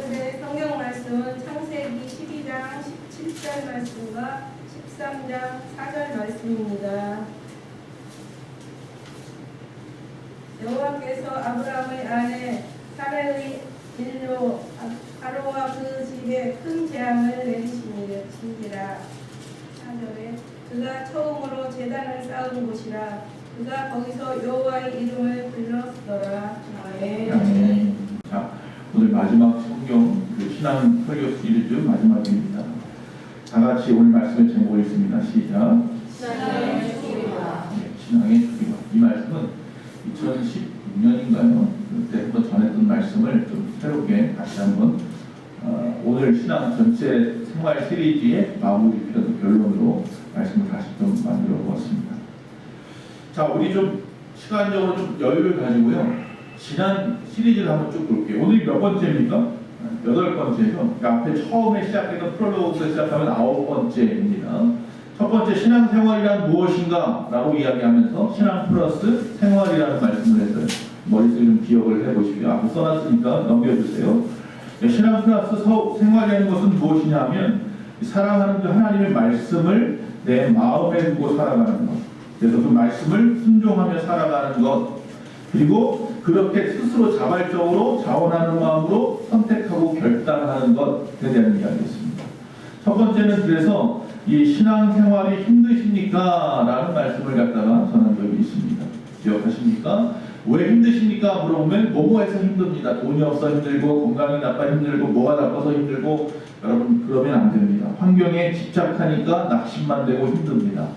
오늘의 성경 말씀은 창세기 12장 17절 말씀과 13장 4절 말씀입니다. 여호와께서 아브라함의 아내 사라의 일로 바로와 그 집에 큰 재앙을 내리시니라. 4절에 그가 처음으로 제단을 쌓은 곳이라. 그가 거기서 여호와의 이름을 불렀더라. 아멘. 자, 오늘 마지막 성경 신앙 설교 시리즈 마지막입니다. 다 같이 오늘 말씀의 제목을 읽습니다. 시작. 신앙의 주기와. 신앙의 주기와. 이 말씀은 2016년인가요? 그때 한번 전했던 말씀을 좀 새롭게 다시 한번 오늘 신앙 전체 생활 시리즈의 마무리 결론으로 말씀을 다시 좀 만들어 보았습니다. 자, 우리 좀 시간적으로 좀 여유를 가지고요. 지난 시리즈를 한번 쭉 볼게요. 오늘이 몇 번째입니까? 8번째죠. 그러니까 앞에 처음에 시작했던 프롤로그에서 시작하면 9번째입니다. 첫 번째 신앙생활이란 무엇인가? 라고 이야기하면서 신앙 플러스 생활이라는 말씀을 했어요. 머릿속에 좀 기억을 해보시고요. 앞에 써놨으니까 넘겨주세요. 신앙 플러스 생활이라는 것은 무엇이냐 하면 사랑하는 그 하나님의 말씀을 내 마음에 두고 살아가는 것. 그래서 그 말씀을 순종하며 살아가는 것. 그리고 그렇게 스스로 자발적으로 자원하는 마음으로 선택하고 결단하는 것에 대한 이야기였습니다. 첫 번째는 그래서 이 신앙생활이 힘드십니까? 라는 말씀을 갖다가 전한 적이 있습니다. 기억하십니까? 왜 힘드십니까? 물어보면 뭐뭐해서 힘듭니다. 돈이 없어 힘들고 건강이 나빠 힘들고 뭐가 나빠서 힘들고. 여러분 그러면 안 됩니다. 환경에 집착하니까 낙심만 되고 힘듭니다.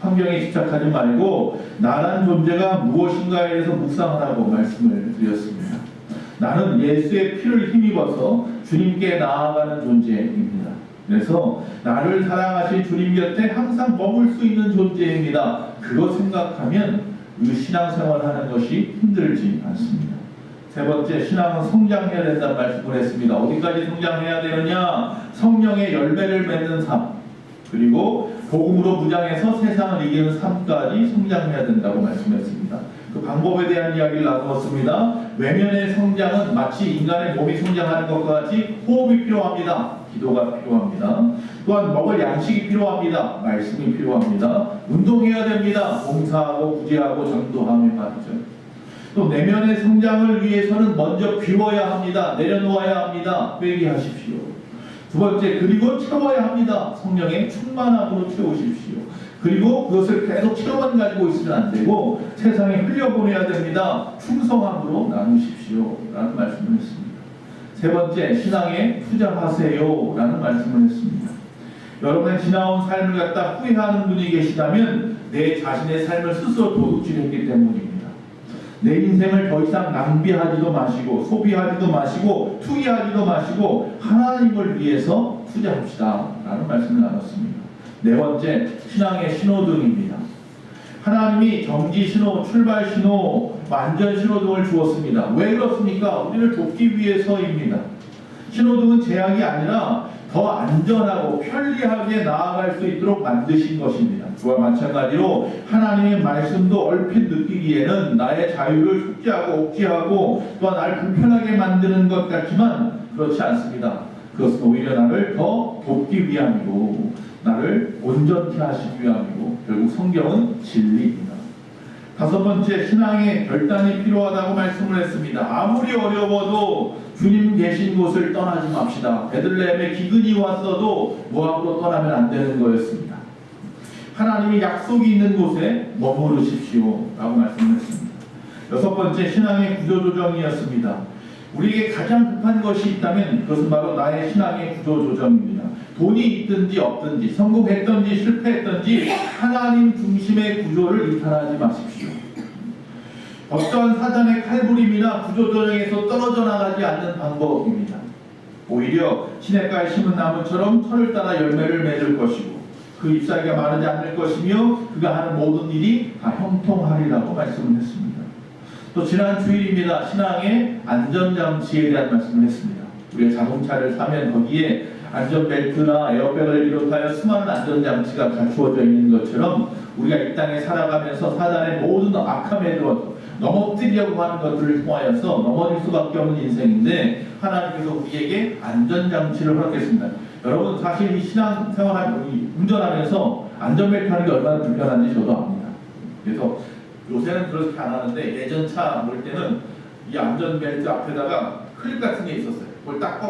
환경에 집착하지 말고 나란 존재가 무엇인가에 대해서 묵상하라고 말씀을 드렸습니다. 나는 예수의 피를 힘입어서 주님께 나아가는 존재입니다. 그래서 나를 사랑하신 주님 곁에 항상 머물 수 있는 존재입니다. 그거 생각하면 그 신앙생활 하는 것이 힘들지 않습니다. 세 번째, 신앙은 성장해야 된다는 말씀을 했습니다. 어디까지 성장해야 되느냐? 성령의 열매를 맺는 삶, 그리고 복음으로 무장해서 세상을 이기는 삶까지 성장해야 된다고 말씀했습니다. 그 방법에 대한 이야기를 나누었습니다. 외면의 성장은 마치 인간의 몸이 성장하는 것과 같이 호흡이 필요합니다. 기도가 필요합니다. 또한 먹을 양식이 필요합니다. 말씀이 필요합니다. 운동해야 됩니다. 봉사하고 구제하고 전도하며 말이죠. 또 내면의 성장을 위해서는 먼저 비워야 합니다. 내려놓아야 합니다. 회개하십시오. 두 번째, 그리고 채워야 합니다. 성령의 충만함으로 채우십시오. 그리고 그것을 계속 채워만 가지고 있으면 안 되고 세상에 흘려보내야 됩니다. 충성함으로 나누십시오. 라는 말씀을 했습니다. 세 번째, 신앙에 투자하세요. 라는 말씀을 했습니다. 여러분의 지나온 삶을 갖다 후회하는 분이 계시다면 내 자신의 삶을 스스로 도둑질했기 때문입니다. 내 인생을 더 이상 낭비하지도 마시고 소비하지도 마시고 투기하지도 마시고 하나님을 위해서 투자합시다 라는 말씀을 나눴습니다. 네 번째, 신앙의 신호등입니다. 하나님이 정지 신호, 출발 신호, 완전 신호등을 주었습니다. 왜 그렇습니까? 우리를 돕기 위해서입니다. 신호등은 제약이 아니라 더 안전하고 편리하게 나아갈 수 있도록 만드신 것입니다. 그와 마찬가지로 하나님의 말씀도 얼핏 느끼기에는 나의 자유를 숙지하고 억제하고 또한 나를 불편하게 만드는 것 같지만 그렇지 않습니다. 그것은 오히려 나를 더 돕기 위함이고 나를 온전케 하시기 위함이고 결국 성경은 진리입니다. 다섯 번째, 신앙의 결단이 필요하다고 말씀을 했습니다. 아무리 어려워도 주님 계신 곳을 떠나지 맙시다. 베들레헴에 기근이 왔어도 모압으로 떠나면 안 되는 거였습니다. 하나님이 약속이 있는 곳에 머무르십시오 라고 말씀했습니다. 여섯 번째, 신앙의 구조조정이었습니다. 우리에게 가장 급한 것이 있다면 그것은 바로 나의 신앙의 구조조정입니다. 돈이 있든지 없든지 성공했든지 실패했든지 하나님 중심의 구조를 이탈하지 마십시오. 어떠한 사단의 칼부림이나 구조조정에서 떨어져 나가지 않는 방법입니다. 오히려 시냇가에 심은 나무처럼 철을 따라 열매를 맺을 것이고 그 잎사귀가 마르지 않을 것이며 그가 하는 모든 일이 다 형통하리라고 말씀을 했습니다. 또 지난 주일입니다. 신앙의 안전장치에 대한 말씀을 했습니다. 우리가 자동차를 사면 거기에 안전벨트나 에어백을 비롯하여 수많은 안전장치가 갖추어져 있는 것처럼 우리가 이 땅에 살아가면서 사단의 모든 악함에 들어서 넘어뜨리려고 하는 것들을 통하여서 넘어질 수밖에 없는 인생인데 하나님께서 우리에게 안전장치를 허락했습니다. 여러분 사실 이 신앙생활 운전하면서 안전벨트 하는 게 얼마나 불편한지 저도 압니다. 그래서 요새는 그렇게 안 하는데 예전 차 몰 때는 이 안전벨트 앞에다가 클립 같은 게 있었어요. 그걸 딱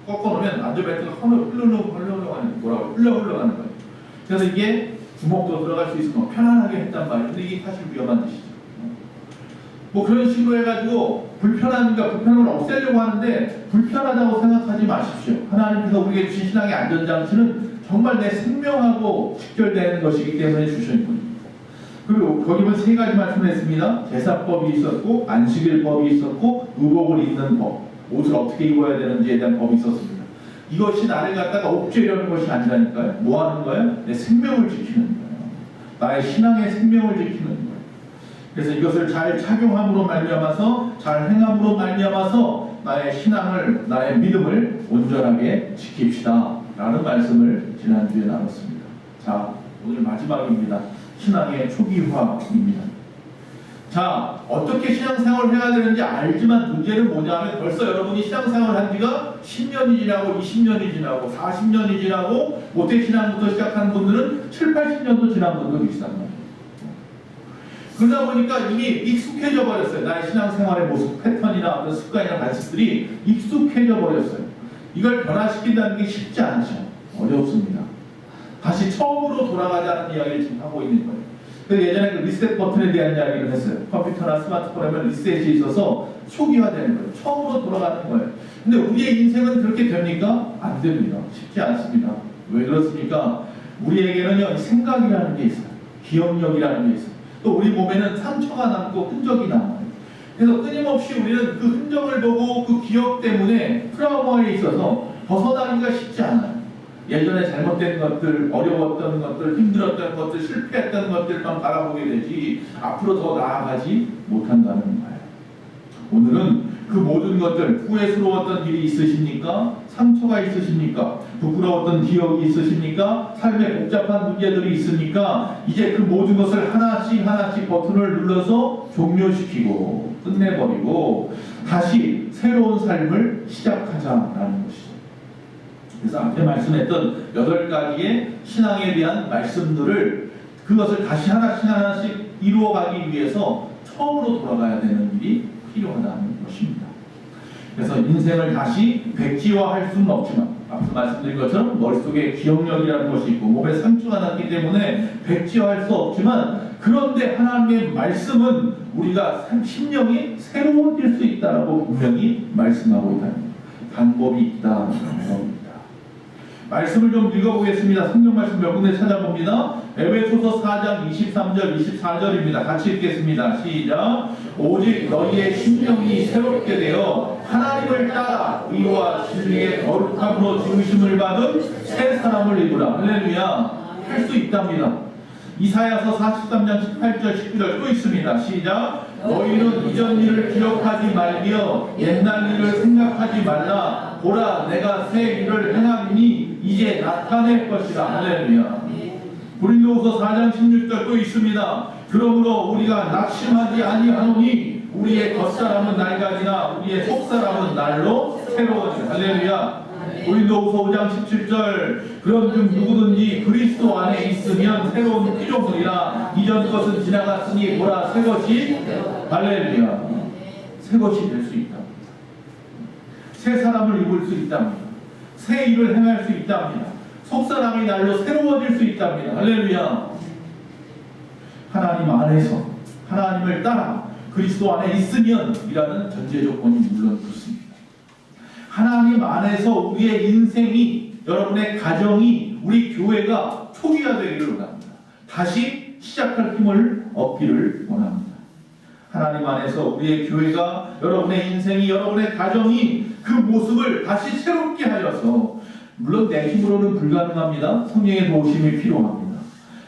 꺾어놓으면 안전벨트가 흘러가는 거예요. 그래서 이게 주먹도 들어갈 수 있으면 편안하게 했단 말이에요. 근데 이게 사실 위험한 짓이죠. 뭐 그런 식으로 해가지고 불편함을 없애려고 하는데 불편하다고 생각하지 마십시오. 하나님께서 우리에게 주신 신앙의 안전장치는 정말 내 생명하고 직결되는 것이기 때문에 주신 겁니다. 그리고 거기 보면 세 가지 말씀을 했습니다. 제사법이 있었고 안식일법이 있었고 의복을 입는 법, 옷을 어떻게 입어야 되는지에 대한 법이 있었습니다. 이것이 나를 갖다가 옥죄려는 것이 아니라니까요. 뭐 하는 거예요? 내 생명을 지키는 거예요. 나의 신앙의 생명을 지키는 거예요. 그래서 이것을 잘 착용함으로 말미암아서 잘 행함으로 말미암아서 나의 신앙을 나의 믿음을 온전하게 지킵시다 라는 말씀을 지난주에 나눴습니다. 자, 오늘 마지막입니다. 신앙의 초기화입니다. 자, 어떻게 신앙생활을 해야 되는지 알지만 문제는 뭐냐면 벌써 여러분이 신앙생활을 한 지가 10년이 지나고 20년이 지나고 40년이 지나고 모태신앙부터 시작한 분들은 7, 80년도 지난 분들도 있단 말이에요. 그러다 보니까 이미 익숙해져 버렸어요. 나의 신앙생활의 모습, 패턴이나 어떤 습관이나 관습들이 익숙해져 버렸어요. 이걸 변화시킨다는 게 쉽지 않죠. 어렵습니다. 다시 처음으로 돌아가자는 이야기를 지금 하고 있는 거예요. 그래서 예전에 그 리셋 버튼에 대한 이야기를 했어요. 컴퓨터나 스마트폰에 하면 리셋이 있어서 초기화되는 거예요. 처음으로 돌아가는 거예요. 근데 우리의 인생은 그렇게 됩니까? 안 됩니다. 쉽지 않습니다. 왜 그렇습니까? 우리에게는요, 생각이라는 게 있어요. 기억력이라는 게 있어요. 또 우리 몸에는 상처가 남고 흔적이 남아요. 그래서 끊임없이 우리는 그 흔적을 보고 그 기억 때문에 트라우마에 있어서 벗어나기가 쉽지 않아요. 예전에 잘못된 것들, 어려웠던 것들, 힘들었던 것들, 실패했던 것들만 바라보게 되지 앞으로 더 나아가지 못한다는 거예요. 오늘은 그 모든 것들, 후회스러웠던 일이 있으십니까? 상처가 있으십니까? 부끄러웠던 기억이 있으십니까? 삶의 복잡한 문제들이 있습니까? 이제 그 모든 것을 하나씩 버튼을 눌러서 종료시키고 끝내버리고 다시 새로운 삶을 시작하자라는 것이죠. 그래서 앞에 말씀했던 8가지의 신앙에 대한 말씀들을 그것을 다시 하나씩 이루어가기 위해서 처음으로 돌아가야 되는 일이 필요하다는 것입니다. 그래서 인생을 다시 백지화할 수는 없지만 앞서 말씀드린 것처럼 머릿속에 기억력이라는 것이 있고 몸에 상처가 났기 때문에 백지화할 수 없지만 그런데 하나님의 말씀은 우리가 심령이 새로워질 수 있다라고 분명히 말씀하고 있다는 방법이 있다는 겁니다. 말씀을 좀 읽어보겠습니다. 성경 말씀 몇 군데 찾아봅니다. 에베소서 4장 23절 24절입니다. 같이 읽겠습니다. 시작. 오직 너희의 심령이 새롭게 되어 하나님을 따라 의와 진리의 거룩함으로 지으심을 받은 새 사람을 입으라. 할렐루야. 할 수 있답니다. 이사야서 43장 18절 19절 또 있습니다. 시작. 너희는 이전 일을 기억하지 말며 옛날 일을 생각하지 말라. 보라 내가 새 일을 행하리니 이제 나타낼 것이라. 할렐루야. 고린도후서 4장 16절 또 있습니다. 그러므로 우리가 낙심하지 아니하노니 우리의 겉사람은 낡아지나 우리의 속사람은 날로 새로워지라. 할렐루야. 고린도후서 5장 17절 그런즉 누구든지 그리스도 안에 있으면 새로운 피조물이라 이전 것은 지나갔으니 보라 새 것이 할렐루야 새 것이 될 수 있다. 새 사람을 입을 수 있답니다. 새 일을 행할 수 있답니다. 속사람이 날로 새로워질 수 있답니다. 할렐루야. 하나님 안에서 하나님을 따라 그리스도 안에 있으면 이라는 전제 조건이 물론 그렇습니다. 하나님 안에서 우리의 인생이 여러분의 가정이 우리 교회가 초기화되기를 원합니다. 다시 시작할 힘을 얻기를 원합니다. 하나님 안에서 우리의 교회가 여러분의 인생이 여러분의 가정이 그 모습을 다시 새롭게 하여서 물론 내 힘으로는 불가능합니다. 성령의 도우심이 필요합니다.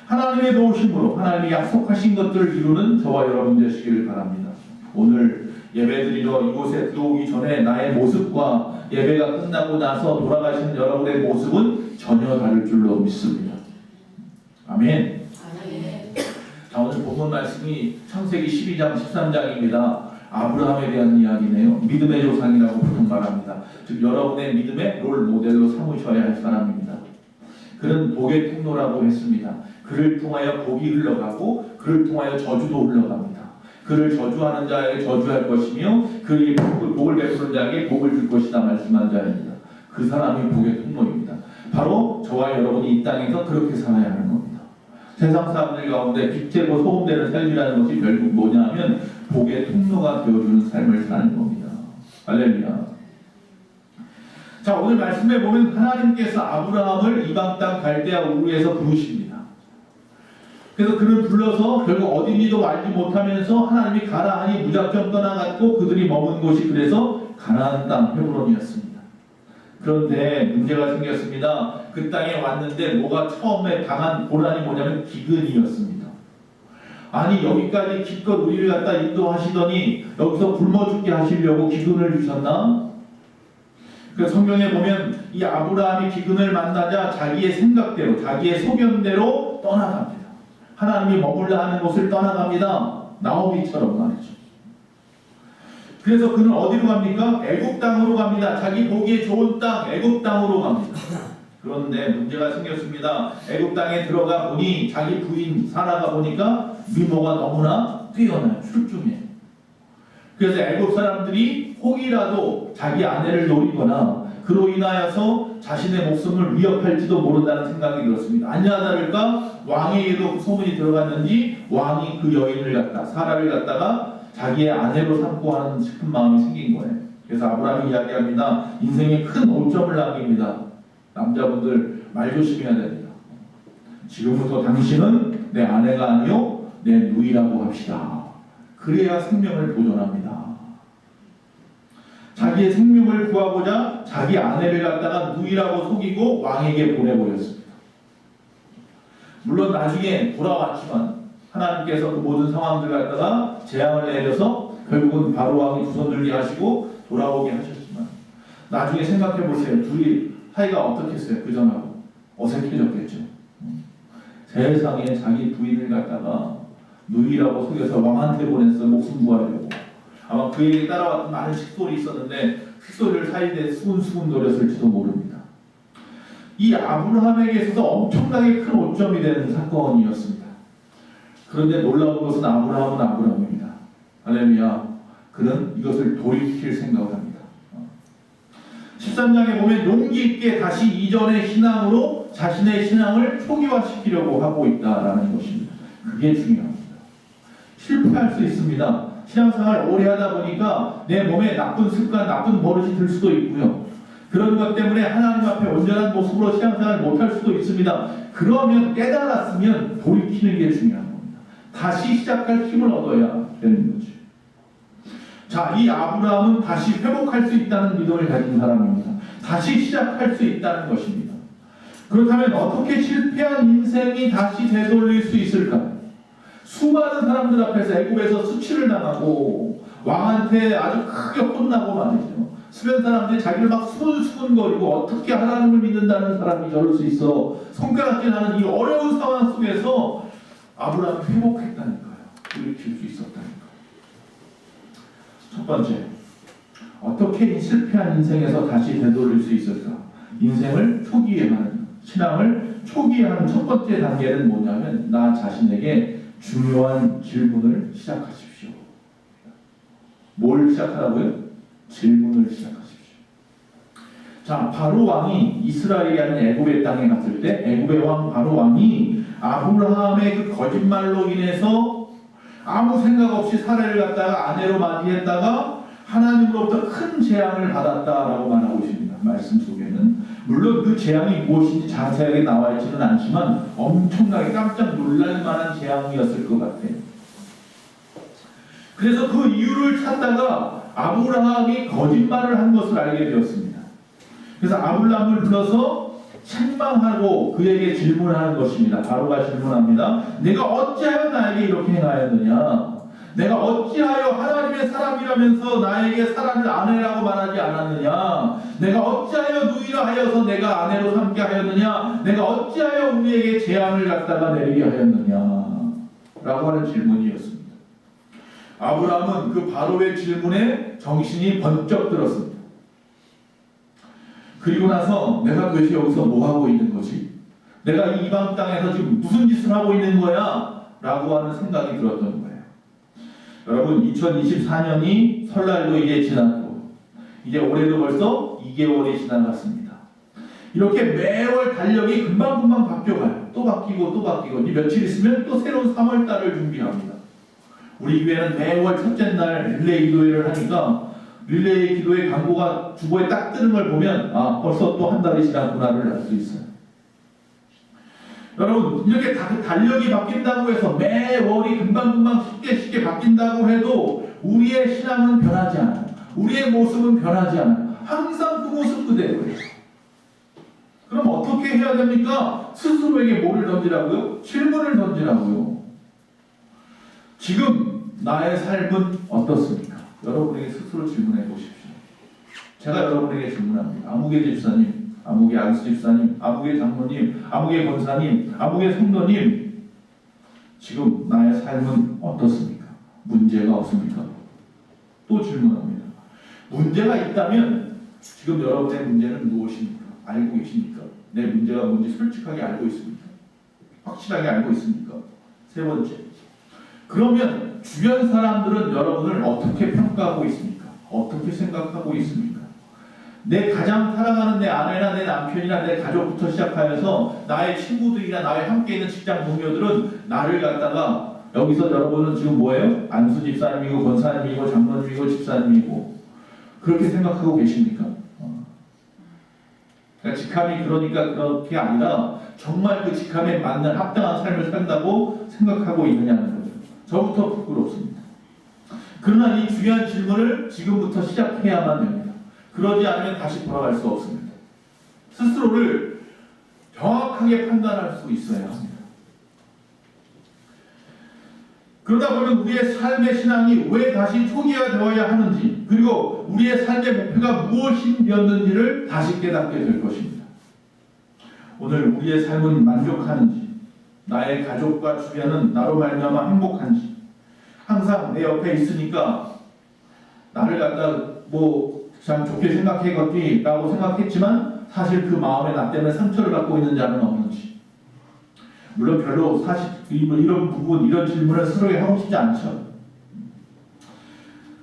하나님의 도우심으로 하나님이 약속하신 것들을 이루는 저와 여러분 되시길 바랍니다. 오늘 예배드리러 이곳에 들어오기 전에 나의 모습과 예배가 끝나고 나서 돌아가신 여러분의 모습은 전혀 다를 줄로 믿습니다. 아멘. 자, 오늘 본문 말씀이 창세기 12장 13장입니다. 아브라함에 대한 이야기네요. 믿음의 조상이라고 보통 말합니다. 즉 여러분의 믿음의 롤 모델로 삼으셔야 할 사람입니다. 그는 복의 통로라고 했습니다. 그를 통하여 복이 흘러가고 그를 통하여 저주도 흘러갑니다. 그를 저주하는 자에게 저주할 것이며 그에게 복을 베푸는 자에게 복을 줄 것이다 말씀한 자입니다. 그 사람이 복의 통로입니다. 바로 저와 여러분이 이 땅에서 그렇게 살아야 하는 겁니다. 세상 사람들 가운데 빛되고 소금되는 삶이라는 것이 결국 뭐냐면 복의 통로가 되어주는 삶을 사는 겁니다. 할렐루야. 자, 오늘 말씀에 보면 하나님께서 아브라함을 이방 땅 갈대아 우르에서 부르십니다. 그래서 그를 불러서 결국 어딘지도 알지 못하면서 하나님이 가라 하니 무작정 떠나갔고 그들이 머문 곳이 그래서 가나안 땅 헤브론이었습니다. 그런데 문제가 생겼습니다. 그 땅에 왔는데 뭐가 처음에 당한 고난이 뭐냐면 기근이었습니다. 아니 여기까지 기껏 우리를 갖다 인도하시더니 여기서 굶어 죽게 하시려고 기근을 주셨나? 그 성경에 보면 이 아브라함이 기근을 만나자 자기의 생각대로 자기의 소견대로 떠나갑니다. 하나님이 머물러 하는 곳을 떠나갑니다. 나오미처럼 말이죠. 그래서 그는 어디로 갑니까? 애굽 땅으로 갑니다. 자기 보기에 좋은 땅 애굽 땅으로 갑니다. 그런데 문제가 생겼습니다. 애굽 땅에 들어가 보니 자기 부인 사라가 보니까 미모가 너무나 뛰어나요. 출중해요. 그래서 애굽 사람들이 혹이라도 자기 아내를 노리거나 그로 인하여서 자신의 목숨을 위협할지도 모른다는 생각이 들었습니다. 아니나 다를까 왕에게도 소문이 들어갔는지 왕이 그 여인을 갖다 사라를 갖다가 자기의 아내로 삼고 하는 싶은 마음이 생긴 거예요. 그래서 아브라함이 이야기합니다. 인생에 큰 오점을 남깁니다. 남자분들 말 조심해야 됩니다. 지금부터 당신은 내 아내가 아니요 내 누이라고 합시다. 그래야 생명을 보존합니다. 자기의 생명을 구하고자 자기 아내를 갖다가 누이라고 속이고 왕에게 보내버렸습니다. 물론 나중에 돌아왔지만 하나님께서 그 모든 상황들 갖다가 재앙을 내려서 결국은 바로 왕이 두 손 들게 하시고 돌아오게 하셨지만 나중에 생각해 보세요. 둘이 사이가 어떻겠어요? 그전하고 어색해졌겠죠. 세상에 자기 부인을 갖다가 누이라고 속여서 왕한테 보냈어. 목숨 구하려고. 아마 그에게 따라왔던 많은 식솔이 있었는데 식솔을 사이에 수군수군 거렸을지도 모릅니다. 이 아브라함에게 있어서 엄청나게 큰 오점이 되는 사건이었습니다. 그런데 놀라운 것은 아브라함은 아브라함입니다. 할렐루야. 그는 이것을 돌이킬 생각을 합니다. 13장에 보면 용기 있게 다시 이전의 신앙으로 자신의 신앙을 초기화시키려고 하고 있다라는 것입니다. 그게 중요합니다. 실패할 수 있습니다. 신앙생활 오래 하다 보니까 내 몸에 나쁜 습관, 나쁜 버릇이 들 수도 있고요. 그런 것 때문에 하나님 앞에 온전한 모습으로 신앙생활을 못할 수도 있습니다. 그러면 깨달았으면 돌이키는 게 중요한 겁니다. 다시 시작할 힘을 얻어야 되는 거죠. 자, 이 아브라함은 다시 회복할 수 있다는 믿음을 가진 사람입니다. 다시 시작할 수 있다는 것입니다. 그렇다면 어떻게 실패한 인생이 다시 되돌릴 수 있을까요? 수많은 사람들 앞에서 애굽에서 수치를 당하고 왕한테 아주 크게 혼나고 말이죠. 수많은 사람들이 자기를 막 수근수근거리고 어떻게 하나님을 믿는다는 사람이 저럴 수 있어 손가락질하는 이 어려운 상황 속에서 아브라함이 회복했다니까요. 돌이킬 수 있었다니까요. 첫 번째, 어떻게 이 실패한 인생에서 다시 되돌릴 수 있을까? 인생을 초기화하는, 신앙을 초기화하는 첫 번째 단계는 뭐냐면 나 자신에게 중요한 질문을 시작하십시오. 뭘 시작하라고요? 질문을 시작하십시오. 자, 바로 왕이 이스라엘이 아닌 애굽의 땅에 갔을 때 애굽의 왕 바로 왕이 아브라함의 그 거짓말로 인해서 아무 생각 없이 사라를 갖다가 아내로 맞이했다가 하나님으로부터 큰 재앙을 받았다라고 말하고 있습니다. 말씀 속에는 물론 그 재앙이 무엇인지 자세하게 나와 있지는 않지만 엄청나게 깜짝 놀랄 만한 재앙이었을 것 같아요. 그래서 그 이유를 찾다가 아브라함이 거짓말을 한 것을 알게 되었습니다. 그래서 아브라함을 불러서 책망하고 그에게 질문하는 것입니다. 바로가 질문합니다. 내가 어찌하여 나에게 이렇게 행하였느냐? 내가 어찌하여 하나님의 사람이라면서 나에게 사람을 아내라고 말하지 않았느냐? 내가 어찌하여 누이라 하여서 내가 아내로 삼게 하였느냐? 내가 어찌하여 우리에게 재앙을 갖다가 내리게 하였느냐? 라고 하는 질문이었습니다. 아브라함은 그 바로의 질문에 정신이 번쩍 들었습니다. 그리고 나서 내가 도대체 여기서 뭐 하고 있는 거지? 내가 이 이방 땅에서 지금 무슨 짓을 하고 있는 거야? 라고 하는 생각이 들었던 거예요. 여러분, 2024년이 설날도 이제 지났고 이제 올해도 벌써 2개월이 지나갔습니다. 이렇게 매월 달력이 금방금방 바뀌어가요. 또 바뀌고 또 바뀌고 이제 며칠 있으면 또 새로운 3월달을 준비합니다. 우리 교회는 매월 첫째 날 릴레이 기도회를 하니까 릴레이 기도회 광고가 주보에 딱 뜨는 걸 보면 벌써 또 한 달이 지났구나를 알 수 있어요. 여러분, 이렇게 달력이 바뀐다고 해서 매월이 금방금방 쉽게 바뀐다고 해도 우리의 신앙은 변하지 않아요. 우리의 모습은 변하지 않아요. 항상 그 모습 그대로예요. 그럼 어떻게 해야 됩니까? 스스로에게 뭐를 던지라고요? 질문을 던지라고요. 지금 나의 삶은 어떻습니까? 여러분에게 스스로 질문해 보십시오. 제가 여러분에게 질문합니다. 아무개 집사님, 아무개 안수 집사님, 아무개 장로님, 아무개 권사님, 아무개 성도님, 지금 나의 삶은 어떻습니까? 문제가 없습니까? 또 질문합니다. 문제가 있다면 지금 여러분의 문제는 무엇입니까? 알고 계십니까? 내 문제가 뭔지 솔직하게 알고 있습니까? 확실하게 알고 있습니까? 세 번째, 그러면 주변 사람들은 여러분을 어떻게 평가하고 있습니까? 어떻게 생각하고 있습니까? 내 가장 사랑하는 내 아내나 내 남편이나 내 가족부터 시작하여서 나의 친구들이나 나의 함께 있는 직장 동료들은 나를 갖다가 여기서 여러분은 지금 뭐예요? 안수 집사님이고 권사님이고 장로님이고 집사님이고 그렇게 생각하고 계십니까? 그러니까 직함이 그러니까 그렇게 아니라 정말 그 직함에 맞는 합당한 삶을 산다고 생각하고 있느냐는 거죠. 저부터 부끄럽습니다. 그러나 이 중요한 질문을 지금부터 시작해야만 됩니다. 그러지 않으면 다시 돌아갈 수 없습니다. 스스로를 정확하게 판단할 수 있어야 합니다. 그러다 보면 우리의 삶의 신앙이 왜 다시 초기화되어야 하는지, 그리고 우리의 삶의 목표가 무엇이었는지를 다시 깨닫게 될 것입니다. 오늘 우리의 삶은 만족하는지, 나의 가족과 주변은 나로 말미암아 행복한지, 항상 내 옆에 있으니까 나를 갖다 참 좋게 생각해겠지라고 생각했지만 사실 그 마음에 나 때문에 상처를 받고 있는 자는 없는지. 물론 별로 사실 이런 부분, 이런 질문을 스스로에게 하고 싶지 않죠.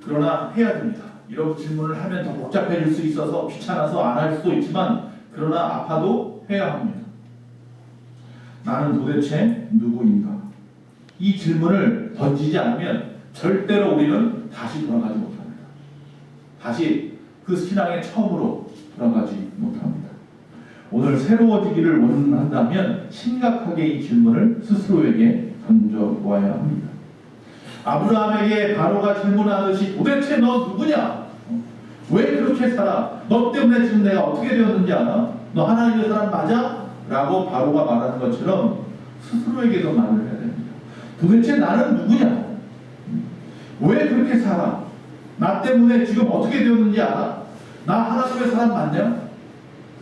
그러나 해야 됩니다. 이런 질문을 하면 더 복잡해질 수 있어서 귀찮아서 안 할 수도 있지만 그러나 아파도 해야 합니다. 나는 도대체 누구인가? 이 질문을 던지지 않으면 절대로 우리는 다시 돌아가지 못합니다. 다시 그 신앙의 처음으로 돌아가지 못합니다. 오늘 새로워지기를 원한다면 심각하게 이 질문을 스스로에게 던져보아야 합니다. 아브라함에게 바로가 질문하듯이 도대체 너 누구냐? 왜 그렇게 살아? 너 때문에 지금 내가 어떻게 되었는지 알아? 너 하나님의 사람 맞아? 라고 바로가 말하는 것처럼 스스로에게도 말을 해야 됩니다. 도대체 나는 누구냐? 왜 그렇게 살아? 나 때문에 지금 어떻게 되었는지 알아? 나 하나님의 사람 맞냐?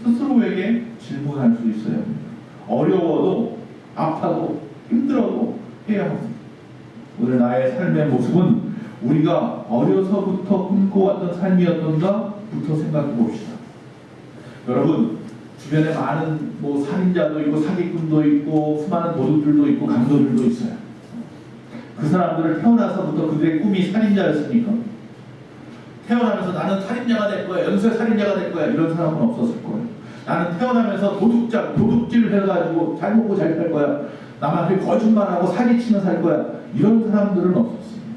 스스로에게 질문할 수 있어야 합니다. 어려워도 아파도 힘들어도 해야 합니다. 오늘 나의 삶의 모습은 우리가 어려서부터 꿈꿔왔던 삶이었던가부터 생각해 봅시다. 여러분, 주변에 많은 살인자도 있고 사기꾼도 있고 수많은 도둑들도 있고 강도들도 있어요. 그 사람들을 태어나서부터 그들의 꿈이 살인자였습니까? 태어나면서 나는 살인자가 될 거야, 연쇄 살인자가 될 거야, 이런 사람은 없었을 거예요. 나는 태어나면서 도둑질을 해가지고 잘 먹고 잘 살 거야, 남한테 거짓말하고 사기치며 살 거야, 이런 사람들은 없었습니다.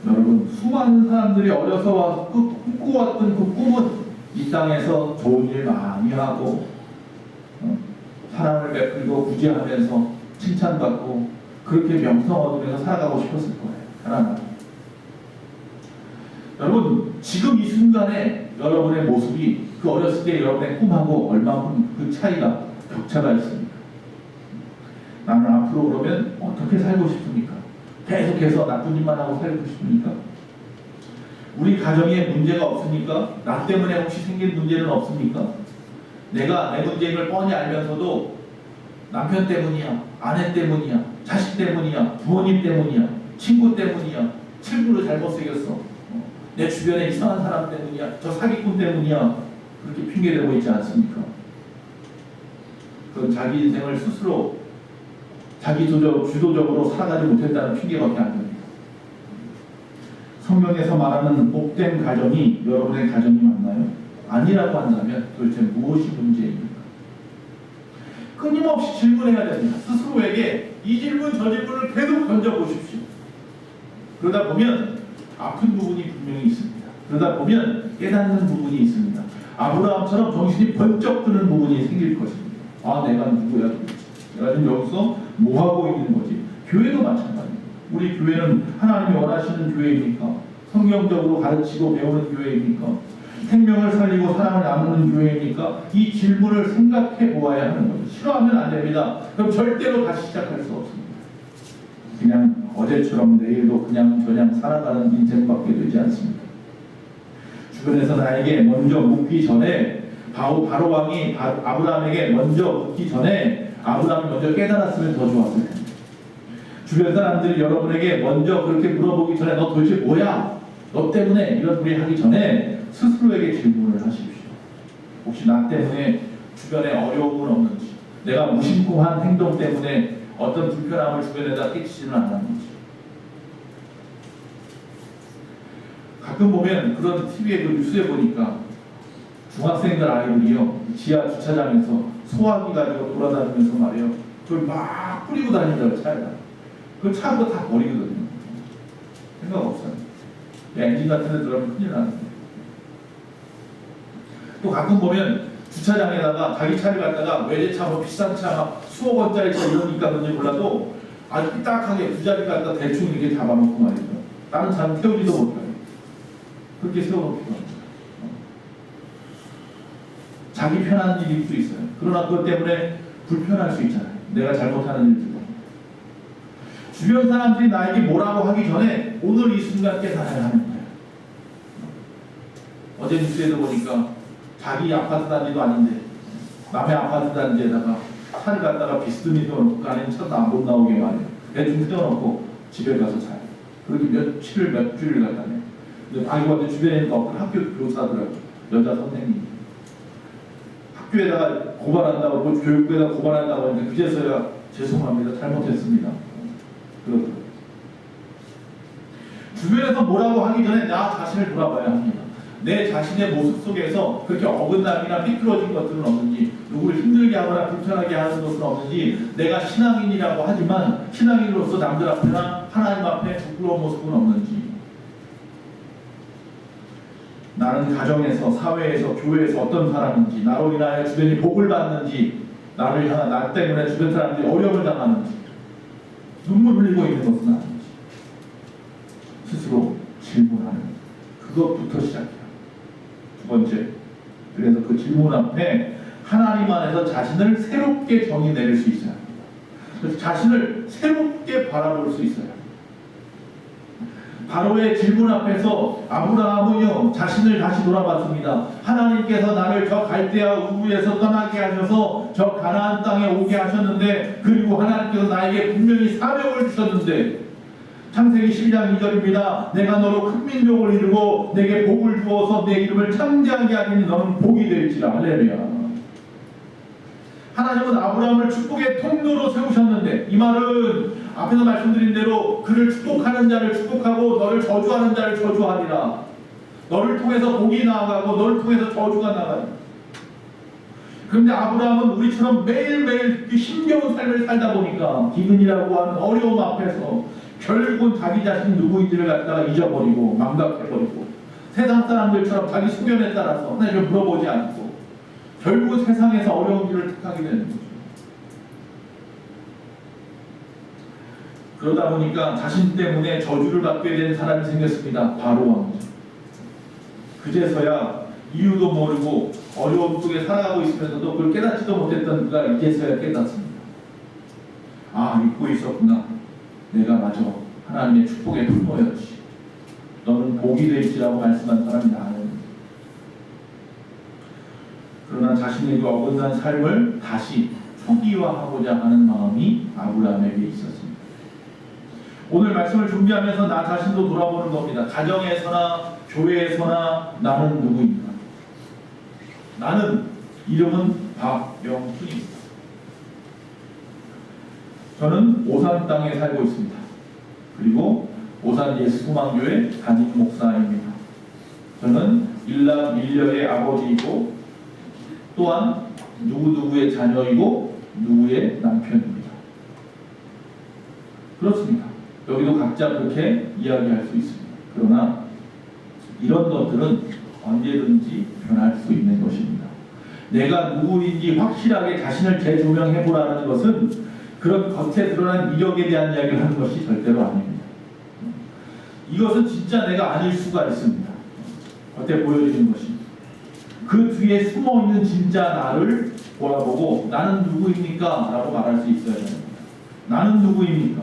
여러분, 수많은 사람들이 어려서 와서 꿈꿔왔던 그 꿈은 이 땅에서 좋은 일 많이 하고 사랑을 베풀고 구제하면서 칭찬받고 그렇게 명성 얻으면서 살아가고 싶었을 거예요. 하나는 여러분, 지금 이 순간에 여러분의 모습이 그 어렸을 때 여러분의 꿈하고 얼마큼 그 차이가, 격차가 있습니까? 나는 앞으로 그러면 어떻게 살고 싶습니까? 계속해서 나쁜 일만 하고 살고 싶습니까? 우리 가정에 문제가 없습니까? 나 때문에 혹시 생긴 문제는 없습니까? 내가 내 문제인 걸 뻔히 알면서도 남편 때문이야, 아내 때문이야, 자식 때문이야, 부모님 때문이야, 친구 때문이야, 친구를 잘못 새겼어, 내 주변에 이상한 사람 때문이야, 저 사기꾼 때문이야, 그렇게 핑계대고 있지 않습니까? 그건 자기 인생을 스스로 자기 주도적으로 살아가지 못했다는 핑계밖에 안 됩니다. 성경에서 말하는 복된 가정이 여러분의 가정이 맞나요? 아니라고 한다면 도대체 무엇이 문제입니까? 끊임없이 질문해야 됩니다. 스스로에게 이 질문 저 질문을 계속 던져보십시오. 그러다 보면 아픈 부분이 분명히 있습니다. 그러다 보면 깨닫는 부분이 있습니다. 아브라함처럼 정신이 번쩍 드는 부분이 생길 것입니다. 아, 내가 누구야? 내가 지금 여기서 뭐 하고 있는 거지? 교회도 마찬가지입니다. 우리 교회는 하나님이 원하시는 교회입니까? 성경적으로 가르치고 배우는 교회입니까? 생명을 살리고 사랑을 나누는 교회입니까? 이 질문을 생각해 보아야 하는 거죠. 싫어하면 안 됩니다. 그럼 절대로 다시 시작할 수 없습니다. 그냥 어제처럼 내일도 그냥 저냥 살아가는 인생밖에 되지 않습니다. 주변에서 나에게 먼저 묻기 전에 바로 왕이 아브라함에게 먼저 묻기 전에 아브라함이 먼저 깨달았으면 더 좋았을 텐데, 주변 사람들이 여러분에게 먼저 그렇게 물어보기 전에 너 도대체 뭐야? 너 때문에 이런 소리 하기 전에 스스로에게 질문을 하십시오. 혹시 나 때문에 주변에 어려움은 없는지, 내가 무심코 한 행동 때문에 어떤 불편함을 주변에다 끼치지는 않았는지. 가끔 보면 그런 TV에 그 뉴스에 보니까 중학생들 아이들이요, 지하 주차장에서 소화기 가지고 돌아다니면서 말이에요, 그걸 막 뿌리고 다니더라고요. 차에다. 그 차도 다 버리거든요. 생각 없어요. 엔진 같은 데 들어가면 큰일 나는데. 또 가끔 보면 주차장에다가 자기 차를 갖다가 외제차, 뭐 비싼 차, 막 수억 원짜리 차 이러니까 그런지 몰라도 아주 삐딱하게 두 자리 갖다 대충 이렇게 잡아놓고 말이죠. 다른 차는 태우지도 못해요. 그렇게 세워놓기도 합니다. 자기 편한 일일 수 있어요. 그러나 그것 때문에 불편할 수 있잖아요. 내가 잘못하는 일들도. 주변 사람들이 나에게 뭐라고 하기 전에 오늘 이 순간 깨달아야 하는 거예요. 어제 뉴스에도 보니까 자기 아파트 단지도 아닌데 남의 아파트 단지에다가 차를 갖다가 비스듬히 세워놓고 그 안에는 차도 안 못 나오게 말이에요. 대충 세워놓고 집에 가서 자요. 그렇게 몇 주일을 갔다네. 근데 아이고 주변에 있는 어떤 학교 교사더라고요. 여자 선생님이. 학교에다가 고발한다고, 교육부에다가 고발한다고 하는데 그제서야 죄송합니다, 잘못했습니다, 그러더라고요. 주변에서 뭐라고 하기 전에 나 자신을 돌아봐야 합니다. 내 자신의 모습 속에서 그렇게 어긋남이나 삐뚤어진 것들은 없는지, 누구를 힘들게 하거나 불편하게 하는 것은 없는지, 내가 신앙인이라고 하지만 신앙인으로서 남들 앞에나 하나님 앞에 부끄러운 모습은 없는지, 나는 가정에서, 사회에서, 교회에서 어떤 사람인지, 나로 인하여 주변이 복을 받는지, 나를 향한 나 때문에 주변 사람들이 어려움을 당하는지, 눈물 흘리고 있는 것은 아닌지 스스로 질문하는, 그것부터 시작해요. 두 번째, 그래서 그 질문 앞에 하나님 안에서 자신을 새롭게 정의 내릴 수 있어야 합니다. 그래서 자신을 새롭게 바라볼 수 있어요. 바로의 질문 앞에서 아브라함은요, 자신을 다시 돌아봤습니다. 하나님께서 나를 저 갈대아 우르에서 떠나게 하셔서 저 가나안 땅에 오게 하셨는데, 그리고 하나님께서 나에게 분명히 사명을 주셨는데, 창세기 12장 2절입니다. 내가 너로 큰 민족을 이루고 내게 복을 주어서 내 이름을 창대하게 하니 너는 복이 될지라. 할렐루야. 하나님은 아브라함을 축복의 통로로 세우셨는데, 이 말은 앞에서 말씀드린 대로 그를 축복하는 자를 축복하고 너를 저주하는 자를 저주하리라. 너를 통해서 복이 나아가고 너를 통해서 저주가 나가리라. 그런데 아브라함은 우리처럼 매일매일 힘겨운 삶을 살다 보니까 기근이라고 하는 어려움 앞에서 결국은 자기 자신이 누구인지를 갖다가 잊어버리고 망각해버리고, 세상 사람들처럼 자기 소견에 따라서 하나님을 물어보지 않고 결국 세상에서 어려운 길을 택하게 되는 거죠. 그러다 보니까 자신 때문에 저주를 받게 된 사람이 생겼습니다. 바로 왕이죠. 그제서야 이유도 모르고 어려움 속에 살아가고 있으면서도 그걸 깨닫지도 못했던 그가 이제서야 깨닫습니다. 아, 잊고 있었구나. 내가 마저 하나님의 축복의 통로였지. 너는 복이 될지라고 말씀한 사람이 나는. 그러나 자신의 그 어긋난 삶을 다시 초기화하고자 하는 마음이 아브라함에게 있었습니다. 오늘 말씀을 준비하면서 나 자신도 돌아보는 겁니다. 가정에서나 교회에서나 나는 누구인가? 나는 이름은 박영훈입니다. 저는 오산 땅에 살고 있습니다. 그리고 오산 예수소망교회 담임 목사입니다. 저는 일남 일녀의 아버지이고 또한 누구누구의 자녀이고 누구의 남편입니다. 그렇습니다. 여기도 각자 그렇게 이야기할 수 있습니다. 그러나 이런 것들은 언제든지 변할 수 있는 것입니다. 내가 누구인지 확실하게 자신을 재조명해보라는 것은 그런 겉에 드러난 이력에 대한 이야기를 하는 것이 절대로 아닙니다. 이것은 진짜 내가 아닐 수가 있습니다. 겉에 보여지는 것이. 그 뒤에 숨어있는 진짜 나를 보아보고 나는 누구입니까? 라고 말할 수 있어야 됩니다. 나는 누구입니까?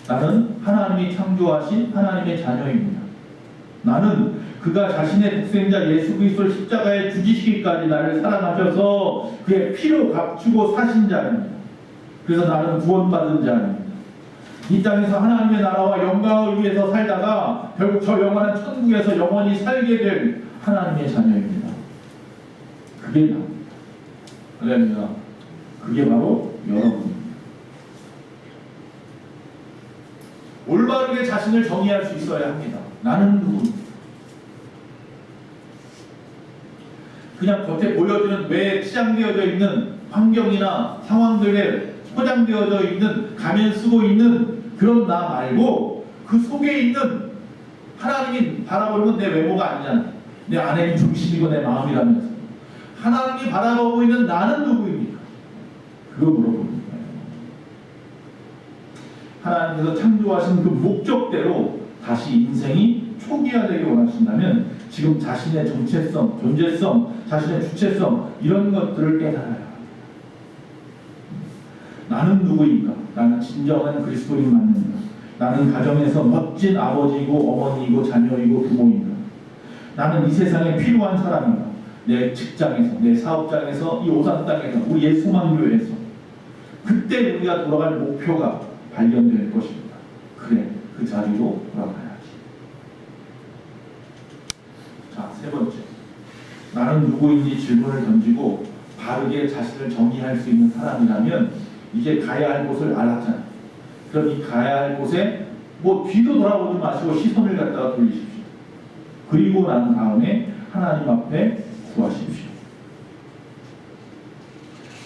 나는 하나님이 창조하신 하나님의 자녀입니다. 나는 그가 자신의 독생자 예수 그리스도를 십자가에 죽이시기까지 나를 사랑하셔서 그의 피로 값주고 사신 자입니다. 그래서 나는 구원받은 자입니다. 이 땅에서 하나님의 나라와 영광을 위해서 살다가 결국 저 영원한 천국에서 영원히 살게 될 하나님의 자녀입니다. 그게 나입니다. 할렐루야. 그게 바로 여러분입니다. 올바르게 자신을 정의할 수 있어야 합니다. 나는 누구입니까? 그냥 겉에 보여지는 왜 치장되어져 있는 환경이나 상황들에 포장되어져 있는 가면 쓰고 있는 그런 나 말고 그 속에 있는 하나님이 바라보는 건 내 외모가 아니잖아. 내 안에 중심이고 내 마음이라면서 하나님이 바라보고 있는 나는 누구입니까? 그거 물어보는 거예요. 하나님께서 창조하신 그 목적대로 다시 인생이 초기화되기 원하신다면 지금 자신의 정체성, 존재성, 자신의 주체성 이런 것들을 깨달아야 합니다. 나는 누구인가? 나는 진정한 그리스도인 맞는가? 나는 가정에서 멋진 아버지이고 어머니이고 자녀이고 부모인가? 나는 이 세상에 필요한 사람인가? 내 직장에서, 내 사업장에서, 이 오산 땅에서, 우리 예수만교회에서 그때 우리가 돌아갈 목표가 발견될 것입니다. 그래, 그 자리로 돌아가야지. 자, 세 번째. 나는 누구인지 질문을 던지고 바르게 자신을 정의할 수 있는 사람이라면 이제 가야 할 곳을 알았잖아요. 그럼 이 가야 할 곳에 뭐 뒤도 돌아보지 마시고 시선을 갖다가 돌리십시오. 그리고 난 다음에 하나님 앞에 구하십시오.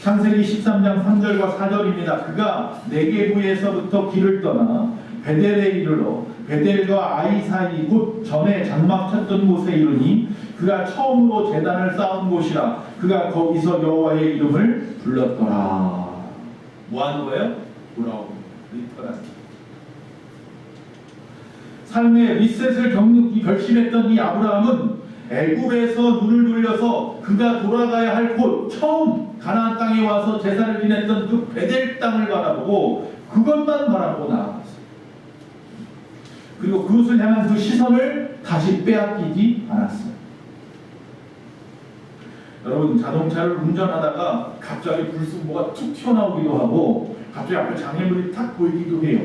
창세기 13장 3절과 4절입니다. 그가 네게부에서부터 길을 떠나 베델에 이르러 베델과 아이 사이 곧 전에 장막 쳤던 곳에 이르니 그가 처음으로 제단을 쌓은 곳이라 그가 거기서 여호와의 이름을 불렀더라. 뭐 하는 거예요? 돌아오고 리턴한 삶의 리셋을 결심했던 이 아브라함은 애굽에서 눈을 돌려서 그가 돌아가야 할 곳 처음 가나안 땅에 와서 제사를 지냈던 그 베델 땅을 바라보고 그것만 바라보고 나아갔어요. 그리고 그것을 향한 그 시선을 다시 빼앗기지 않았어요. 여러분 자동차를 운전하다가 갑자기 불순보가 툭 튀어나오기도 하고 갑자기 앞에 장애물이 탁 보이기도 해요.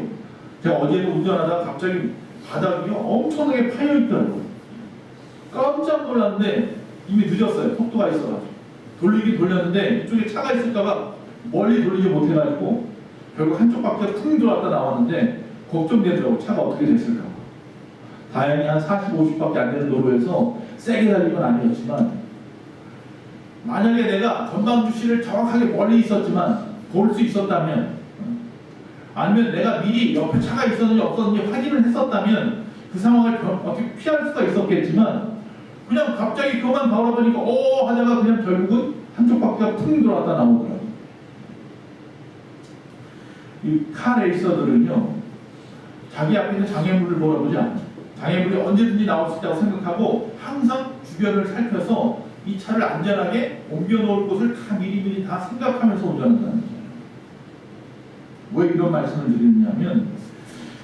제가 어제도 운전하다가 갑자기 바닥이 엄청나게 파여있더라고요. 깜짝 놀랐는데 이미 늦었어요. 속도가 있어가지고 돌리긴 돌렸는데 이쪽에 차가 있을까봐 멀리 돌리지 못해가지고 결국 한쪽 바퀴가 퉁 들어왔다 나왔는데 걱정되더라고. 차가 어떻게 됐을까. 다행히 한 40, 50밖에 안 되는 도로에서 세게 달린 건 아니었지만 만약에 내가 전방 주시를 정확하게 멀리 있었지만 볼 수 있었다면 아니면 내가 미리 옆에 차가 있었는지 없었는지 확인을 했었다면 그 상황을 어떻게 피할 수가 있었겠지만 그냥 갑자기 그만 바라보니까 하다가 그냥 결국은 한쪽 바퀴가 퉁 들어왔다 나오더라고요. 이 카레이서들은요 자기 앞에 있는 장애물을 바라보지 않아요. 장애물이 언제든지 나올 수 있다고 생각하고 항상 주변을 살펴서 이 차를 안전하게 옮겨놓을 곳을 다 미리미리 다 생각하면서 운전한다는 거예요. 왜 이런 말씀을 드리느냐면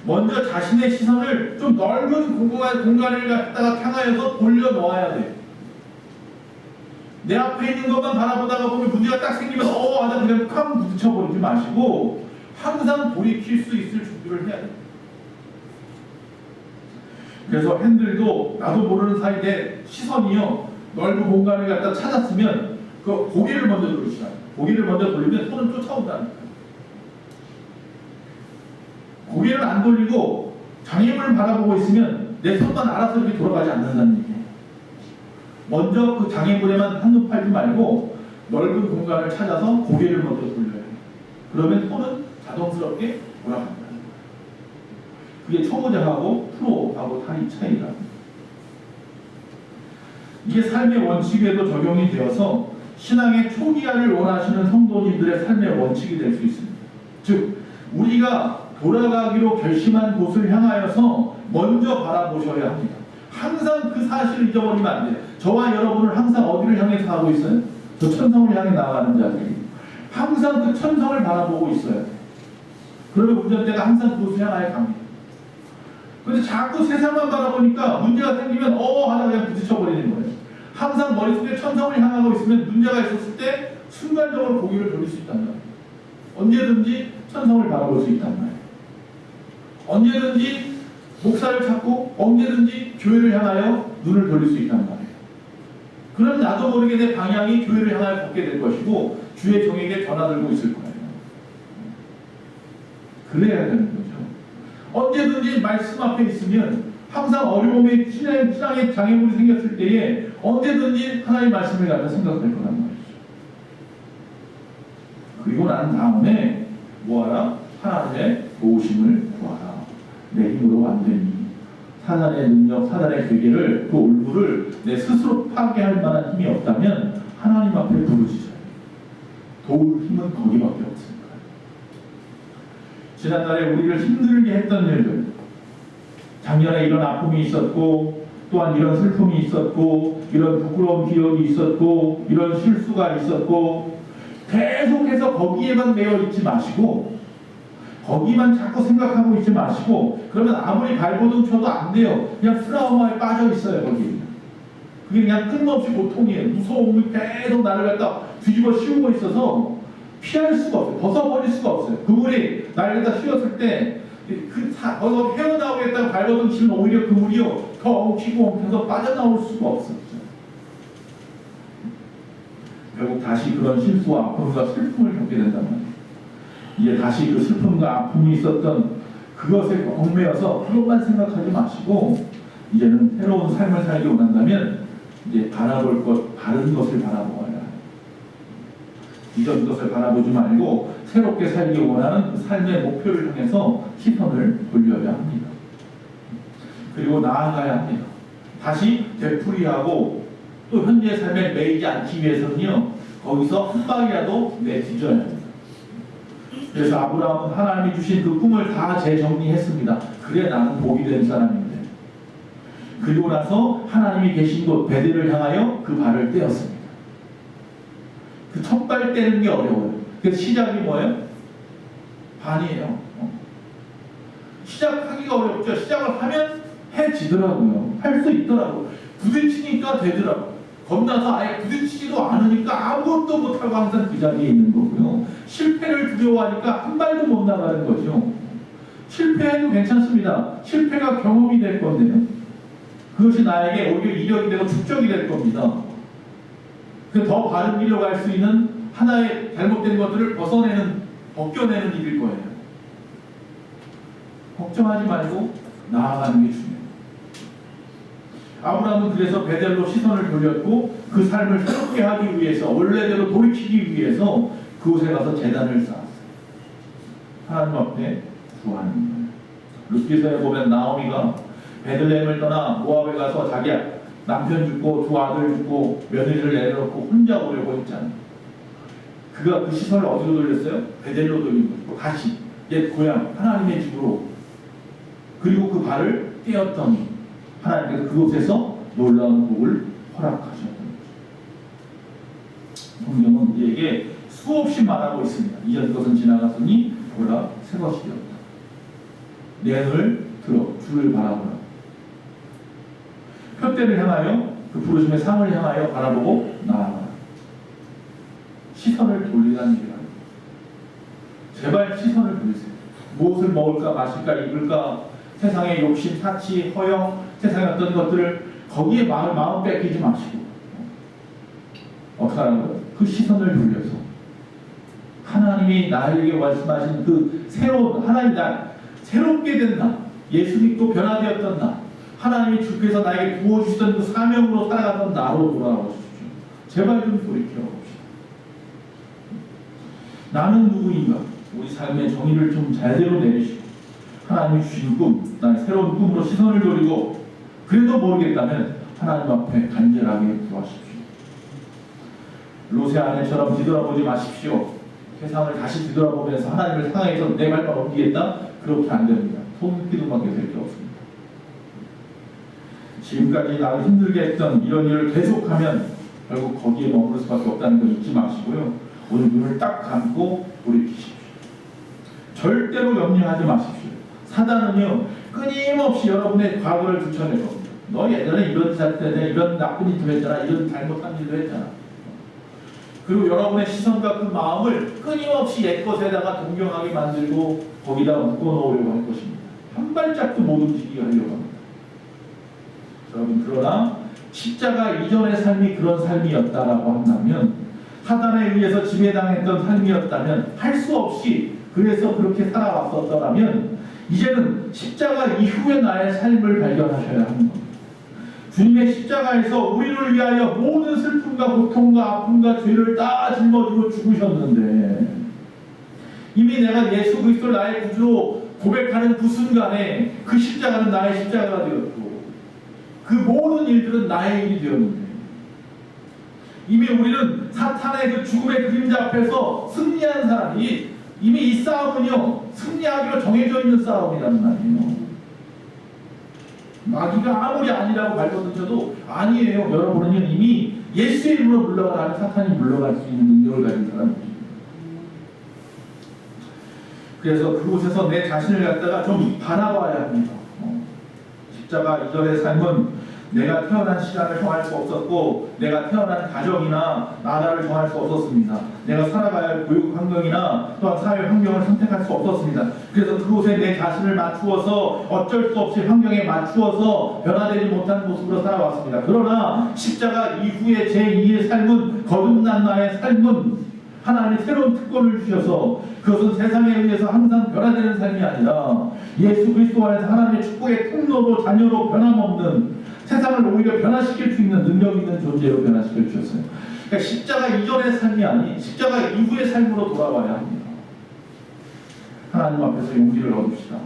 먼저 자신의 시선을 좀 넓은 공간을 갖다가 향하여서 돌려놓아야 돼요. 내 앞에 있는 것만 바라보다가 보면 문제가 딱 생기면 하다 그냥 쾅 부딪혀버리지 마시고 항상 돌이킬 수 있을 준비를 해야 돼요. 그래서 핸들도 나도 모르는 사이 내 시선이요 넓은 공간을 갖다 찾았으면 그 고개를 먼저 돌리시라. 고개를 먼저 돌리면 손은 쫓아온다는 거예요. 고개를 안 돌리고 장애물을 바라보고 있으면 내 손만 알아서 이렇게 돌아가지 않는다는 얘기예요. 먼저 그 장애물에만 한눈 팔지 말고 넓은 공간을 찾아서 고개를 먼저 돌려야 해요. 그러면 손은 자동스럽게 돌아간다. 그게 초보자하고 프로하고 다른 차이다. 이게 삶의 원칙에도 적용이 되어서 신앙의 초기화를 원하시는 성도님들의 삶의 원칙이 될 수 있습니다. 즉 우리가 돌아가기로 결심한 곳을 향하여서 먼저 바라보셔야 합니다. 항상 그 사실을 잊어버리면 안 돼요. 저와 여러분은 항상 어디를 향해서 가고 있어요? 저 천성을 향해 나아가는 자들이 항상 그 천성을 바라보고 있어야 돼요. 그러면 운전대가 항상 그곳을 향하여 갑니다. 그런데 자꾸 세상만 바라보니까 문제가 생기면 하다 그냥 부딪혀버리는 거예요. 항상 머릿속에 천성을 향하고 있으면 문제가 있었을 때 순간적으로 고개를 돌릴 수 있단 말이에요. 언제든지 천성을 바라볼 수 있단 말이에요. 언제든지 목사를 찾고 언제든지 교회를 향하여 눈을 돌릴 수 있단 말이에요. 그럼 나도 모르게 내 방향이 교회를 향하여 걷게 될 것이고 주의 종에게 전화들고 있을 거예요. 그래야 되는 거죠. 언제든지 말씀 앞에 있으면 항상 어려움에 신앙의 장애물이 생겼을 때에 언제든지 하나님의 말씀을 갖다 생각할 거란 말이죠. 그리고 난 다음에 뭐하라? 하나님의 도우심을 구하라. 내 힘으로 안 되니 사단의 능력, 사단의 괴계를 그 올무를 내 스스로 파괴할 만한 힘이 없다면 하나님 앞에 부르짖어요. 도울 힘은 거기밖에 없습니다. 지난달에 우리를 힘들게 했던 일들, 작년에 이런 아픔이 있었고 또한 이런 슬픔이 있었고 이런 부끄러운 기억이 있었고 이런 실수가 있었고 계속해서 거기에만 매여 있지 마시고 거기만 자꾸 생각하고 있지 마시고 그러면 아무리 발버둥 쳐도 안 돼요. 그냥 트라우마에 빠져 있어요. 거기 그게 그냥 끊임없이 고통이에요. 무서움이 계속 나를 갖다 뒤집어 씌우고 있어서 피할 수가 없어요. 벗어버릴 수가 없어요. 그물이 나를 갖다 씌웠을 때 거기서 헤어나오겠다고 발버둥 치면 오히려 그물이요 더 엉키고 엉켜서 빠져나올 수가 없었죠. 결국 다시 그런 실수와 아픔과 슬픔을 겪게 된단 말이에요. 이제 다시 그 슬픔과 아픔이 있었던 그것에 얽매여서 그것만 생각하지 마시고 이제는 새로운 삶을 살기 원한다면 이제 바라볼 것, 바른 것을 바라보아야 해요. 이전 것을 바라보지 말고 새롭게 살기 원하는 그 삶의 목표를 향해서 시선을 돌려야 합니다. 그리고 나아가야 합니다. 다시 되풀이하고 또 현재 삶에 매이지 않기 위해서는요 거기서 한 방이라도 내딛어야 합니다. 그래서 아브라함은 하나님이 주신 그 꿈을 다 재정리했습니다. 그래 나는 복이 된 사람인데. 그리고 나서 하나님이 계신 곳 베델을 향하여 그 발을 떼었습니다. 그 첫 발 떼는 게 어려워요. 그래서 시작이 뭐예요? 반이에요. 시작하기가 어렵죠. 시작을 하면 해지더라고요. 할 수 있더라고요. 부딪히니까 되더라고요. 겁나서 아예 부딪히지도 않으니까 아무것도 못하고 항상 그 자리에 있는 거고요. 실패를 두려워하니까 한 발도 못 나가는 거죠. 실패해도 괜찮습니다. 실패가 경험이 될 건데요. 그것이 나에게 오히려 이력이 되고 축적이 될 겁니다. 더 바른 길로 갈 수 있는 하나의 잘못된 것들을 벗겨내는 일일 거예요. 걱정하지 말고 나아가는 게 중요해요. 아브라함은 그래서 베델로 시선을 돌렸고 그 삶을 새롭게 하기 위해서 원래대로 돌이키기 위해서 그곳에 가서 제단을 쌓았어요. 하나님 앞에 구하는 거예요. 룻기서에 보면 나오미가 베들레헴을 떠나 모압에 가서 자기 남편 죽고 두 아들 죽고 며느리를 내려놓고 혼자 오려고 했잖아요. 그가 그 시선을 어디로 돌렸어요? 베델로 돌린 거죠. 다시 옛 고향 하나님의 집으로. 그리고 그 발을 떼었더니 하나님께서 그곳에서 놀라운 복을 허락하셨던 거죠. 성경은 우리에게 수없이 말하고 있습니다. 이전 것은 지나갔으니 보라 새 것이 되었다. 내 눈을 들어 주를 바라보라. 표대를 향하여 그 부르심의 상을 향하여 바라보고 나아가라. 시선을 돌리라는 얘기가 아닙니다. 제발 시선을 돌리세요. 무엇을 먹을까, 마실까, 입을까, 세상의 욕심, 사치, 허영, 세상의 어떤 것들을 거기에 마음 뺏기지 마시고 어떻게 하라고요? 그 시선을 돌려서 하나님이 나에게 말씀하신 그 새로운 하나님 나 새롭게 된다. 예수 믿고 변화되었던 나. 하나님이 주께서 나에게 부어주시던 그 사명으로 살아가던 나로 돌아오십시오. 제발 좀 돌이켜 봅시다. 나는 누구인가? 우리 삶의 정의를 좀 제대로 내리시고 하나님이 주신 꿈, 나의 새로운 꿈으로 시선을 돌리고 그래도 모르겠다면 하나님 앞에 간절하게 구하십시오. 롯의 아내처럼 뒤돌아보지 마십시오. 세상을 다시 뒤돌아보면서 하나님을 상하여서 내 발만 옮기겠다? 그렇게 안 됩니다. 손기둥밖에 될 게 없습니다. 지금까지 나를 힘들게 했던 이런 일을 계속하면 결국 거기에 머무를 수밖에 없다는 걸 잊지 마시고요. 오늘 눈을 딱 감고 돌이키십시오. 절대로 염려하지 마십시오. 사단은요 끊임없이 여러분의 과거를 추천해 겁니다. 너 예전에 이런 짓 때문에 이런 나쁜 일도 했잖아, 이런 잘못한 일도 했잖아. 그리고 여러분의 시선과 그 마음을 끊임없이 옛것에다가 동경하게 만들고 거기다 묶어놓으려고 할 것입니다. 한 발짝도 못 움직이게 하려고 합니다. 여러분, 그러나 십자가 이전의 삶이 그런 삶이었다라고 한다면, 사단에 의해서 지배당했던 삶이었다면, 할 수 없이 그래서 그렇게 살아왔었더라면 이제는 십자가 이후의 나의 삶을 발견하셔야 하는 겁니다. 주님의 십자가에서 우리를 위하여 모든 슬픔과 고통과 아픔과 죄를 다 짊어지고 죽으셨는데, 이미 내가 예수 그리스도를 나의 구주로 고백하는 그 순간에 그 십자가는 나의 십자가가 되었고 그 모든 일들은 나의 일이 되었는데, 이미 우리는 사탄의 그 죽음의 그림자 앞에서 승리한 사람이, 이미 이 싸움은요 승리하기로 정해져 있는 싸움이란 말이에요. 마귀가 아무리 아니라고 발버둥쳐도 아니에요. 여러분은 이미 예수의 이름으로 물러가라면 사탄이 물러갈 수 있는 능력을 가진 사람입니다. 그래서 그곳에서 내 자신을 갖다가 좀 바라봐야 합니다. 십자가 이전의 삶은 내가 태어난 시간을 정할 수 없었고, 내가 태어난 가정이나 나라를 정할 수 없었습니다. 내가 살아가야 할 교육 환경이나 또한 사회 환경을 선택할 수 없었습니다. 그래서 그곳에 내 자신을 맞추어서 어쩔 수 없이 환경에 맞추어서 변화되지 못한 모습으로 살아왔습니다. 그러나 십자가 이후의 제2의 삶은, 거듭난 나의 삶은 하나님이 새로운 특권을 주셔서 그것은 세상에 의해서 항상 변화되는 삶이 아니라 예수 그리스도 안에서 하나님의 축복의 통로로, 자녀로 변함없는, 세상을 오히려 변화시킬 수 있는 능력 있는 존재로 변화시켜 주셨어요. 그러니까 십자가 이전의 삶이 아닌 십자가 이후의 삶으로 돌아와야 합니다. 하나님 앞에서 용기를 얻읍시다.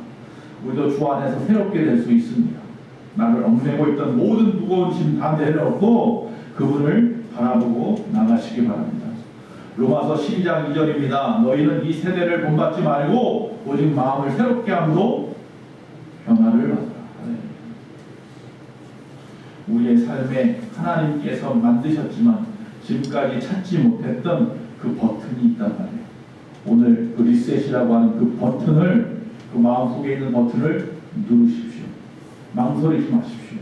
우리도 주 안에서 새롭게 될 수 있습니다. 나를 얽매고 있던 모든 무거운 짐 다 내려놓고 그분을 바라보고 나가시기 바랍니다. 로마서 12장 2절입니다. 너희는 이 세대를 본받지 말고 오직 마음을 새롭게 함으로 변화를 받으라. 우리의 삶에 하나님께서 만드셨지만 지금까지 찾지 못했던 그 버튼이 있단 말이에요. 오늘 그 리셋이라고 하는 그 버튼을, 그 마음속에 있는 버튼을 누르십시오. 망설이지 마십시오.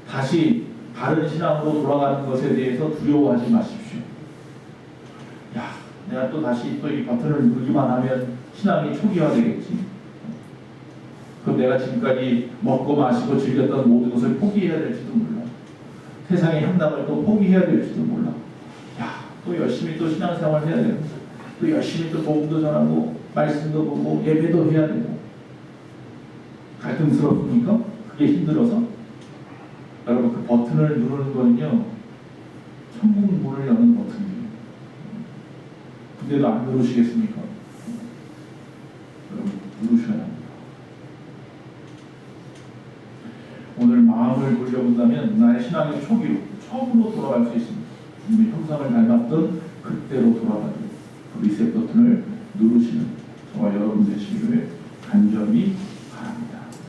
다시 바른 신앙으로 돌아가는 것에 대해서 두려워하지 마십시오. 야, 내가 또 다시 또 이 버튼을 누르기만 하면 신앙이 초기화되겠지. 그럼 내가 지금까지 먹고 마시고 즐겼던 모든 것을 포기해야 될지도 몰라. 세상의 향락을 또 포기해야 될지도 몰라. 야, 또 열심히 또 신앙생활 해야 되고, 또 열심히 또 복음도 전하고 말씀도 보고 예배도 해야 되고. 갈등스럽습니까? 그게 힘들어서? 여러분, 그 버튼을 누르는 거는요 천국 문을 여는 버튼이에요. 근데도 안 누르시겠습니까? 여러분, 누르셔야 합니다. 오늘 마음을 돌려본다면 나의 신앙의 초기로, 처음으로 돌아갈 수 있습니다. 주님의 형상을 닮았던 그때로 돌아가는 그 리셋 버튼을 누르시는 저와 여러분 되시기를 간절히 바랍니다.